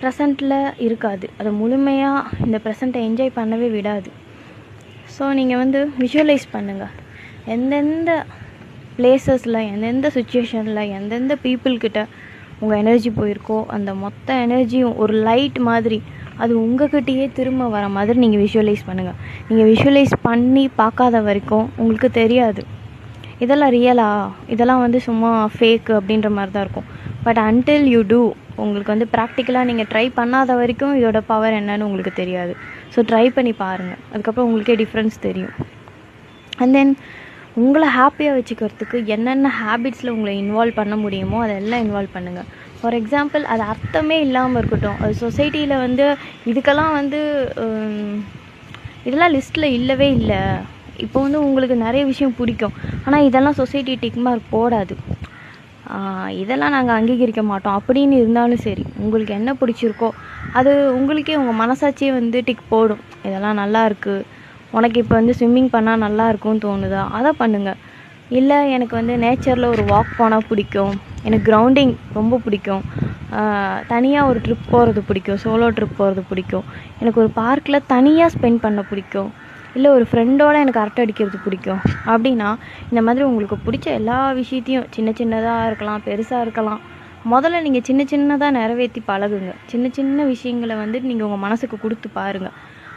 ப்ரெசண்ட்டில் இருக்காது. அதை முழுமையாக இந்த ப்ரெசண்ட்டை என்ஜாய் பண்ணவே விடாது. ஸோ நீங்கள் வந்து விஷுவலைஸ் பண்ணுங்கள். எந்தெந்த பிளேசஸில், எந்தெந்த சுச்சுவேஷனில், எந்தெந்த பீப்புள்கிட்ட உங்கள் எனர்ஜி போயிருக்கோ அந்த மொத்த எனர்ஜியும் ஒரு லைட் மாதிரி அது உங்கள்கிட்டயே திரும்ப வர மாதிரி நீங்கள் விஷுவலைஸ் பண்ணுங்கள். நீங்கள் விஷுவலைஸ் பண்ணி பார்க்காத வரைக்கும் உங்களுக்கு தெரியாது இதெல்லாம் ரியலா, இதெல்லாம் வந்து சும்மா ஃபேக்கு அப்படின்ற மாதிரி தான் இருக்கும். பட் அன்டில் யூ டூ, உங்களுக்கு வந்து ப்ராக்டிக்கலாக நீங்கள் ட்ரை பண்ணாத வரைக்கும் இதோட பவர் என்னன்னு உங்களுக்கு தெரியாது. ஸோ ட்ரை பண்ணி பாருங்கள், அதுக்கப்புறம் உங்களுக்கே டிஃப்ரென்ஸ் தெரியும். அண்ட் தென் உங்களை ஹாப்பியாக வச்சுக்கிறதுக்கு என்னென்ன ஹேபிட்ஸில் உங்களை இன்வால்வ் பண்ண முடியுமோ அதெல்லாம் இன்வால்வ் பண்ணுங்கள். ஃபார் எக்ஸாம்பிள், அது அர்த்தமே இல்லாமல் இருக்கட்டும். அது சொசைட்டியில் வந்து இதுக்கெல்லாம் வந்து இதெல்லாம் லிஸ்ட்டில் இல்லவே இல்லை. இப்போ வந்து உங்களுக்கு நிறைய விஷயம் பிடிக்கும், ஆனால் இதெல்லாம் சொசைட்டி டிக் மார்க் போடாது, இதெல்லாம் நாங்கள் அங்கீகரிக்க மாட்டோம் அப்படின்னு இருந்தாலும் சரி, உங்களுக்கு என்ன பிடிச்சிருக்கோ அது உங்களுக்கே உங்கள் மனசாட்சியே வந்து டிக் போடும். இதெல்லாம் நல்லா இருக்குது, உனக்கு இப்போ வந்து ஸ்விம்மிங் பண்ணால் நல்லா இருக்கும்னு தோணுதா, அதை பண்ணுங்கள். இல்லை எனக்கு வந்து நேச்சரில் ஒரு வாக் போனால் பிடிக்கும், எனக்கு கிரவுண்டிங் ரொம்ப பிடிக்கும், தனியாக ஒரு ட்ரிப் போகிறது பிடிக்கும், சோலோ ட்ரிப் போகிறது பிடிக்கும், எனக்கு ஒரு பார்க்கில் தனியாக ஸ்பெண்ட் பண்ண பிடிக்கும், இல்லை ஒரு ஃப்ரெண்டோடு எனக்கு அரட்டை அடிக்கிறது பிடிக்கும் அப்படின்னா இந்த மாதிரி உங்களுக்கு பிடிச்ச எல்லா விஷயத்தையும் சின்ன சின்னதாக இருக்கலாம், பெருசாக இருக்கலாம், முதல்ல நீங்கள் சின்ன சின்னதாக நிறைவேற்றி பழகுங்க. சின்ன சின்ன விஷயங்களை வந்து நீங்கள் உங்கள் மனசுக்கு கொடுத்து பாருங்கள்.